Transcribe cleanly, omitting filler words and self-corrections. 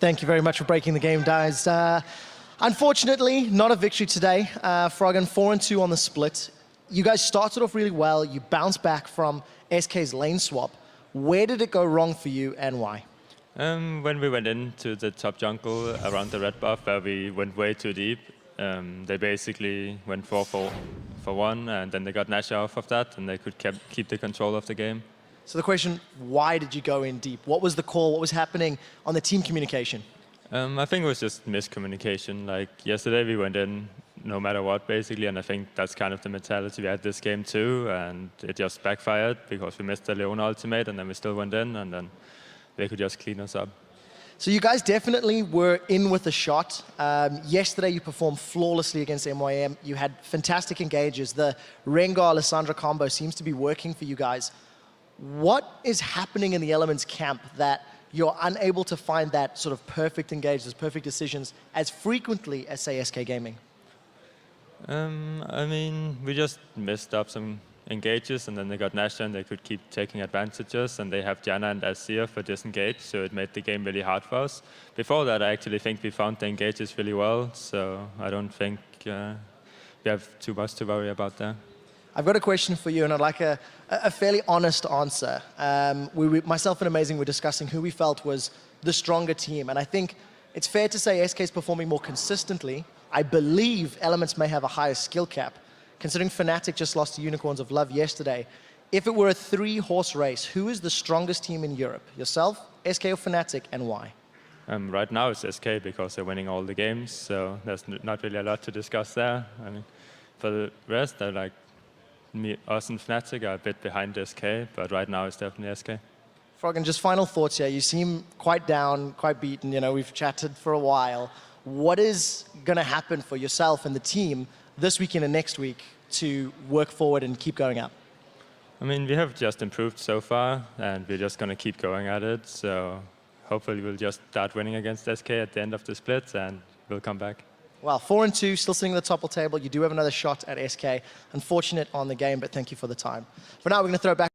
Thank you very much for breaking the game, guys. Unfortunately, not a victory today. Froggen 4-2 on the split. You guys started off really well. You bounced back from SK's lane swap. Where did it go wrong for you and why? When we went into the top jungle around the red buff, where we went way too deep, they basically went 4-for-1, and then they got Nash off of that, and they could keep the control of the game. So the question, why did you go in deep? What was the call? What was happening on the team communication? I think it was just miscommunication. Like yesterday, we went in no matter what, basically, and I think that's kind of the mentality we had this game too, and it just backfired because we missed the Leona ultimate, and then we still went in, and then they could just clean us up. So you guys definitely were in with a shot. Yesterday you performed flawlessly against MYM. You had fantastic engages. The Rengar-Lissandra combo seems to be working for you guys. What is happening in the Elements camp that you're unable to find that sort of perfect engage, those perfect decisions as frequently as, say, SK Gaming? I mean, we just messed up some engages, and then they got Nash, and they could keep taking advantages, and they have Janna and Azir for disengage, so it made the game really hard for us. Before that, I actually think we found the engages really well, so I don't think we have too much to worry about there. I've got a question for you, and I'd like a fairly honest answer. Myself and Amazing were discussing who we felt was the stronger team, and I think it's fair to say SK is performing more consistently. I believe Elements may have a higher skill cap. Considering Fnatic just lost to Unicorns of Love yesterday, if it were a 3-horse race, who is the strongest team in Europe? Yourself, SK, or Fnatic, and why? Right now it's SK because they're winning all the games, so there's not really a lot to discuss there. I mean, for the rest, they're like us and Fnatic are a bit behind SK, but right now it's definitely SK. Froggen, just final thoughts here. You seem quite down, quite beaten. You know, we've chatted for a while. What is going to happen for yourself and the team this weekend and next week to work forward and keep going up? I mean, we have just improved so far, and we're just going to keep going at it. So hopefully we'll just start winning against SK at the end of the split, and we'll come back. Well, 4-2, still sitting at the top of the table. You do have another shot at SK. Unfortunate on the game, but thank you for the time. For now, we're going to throw it back.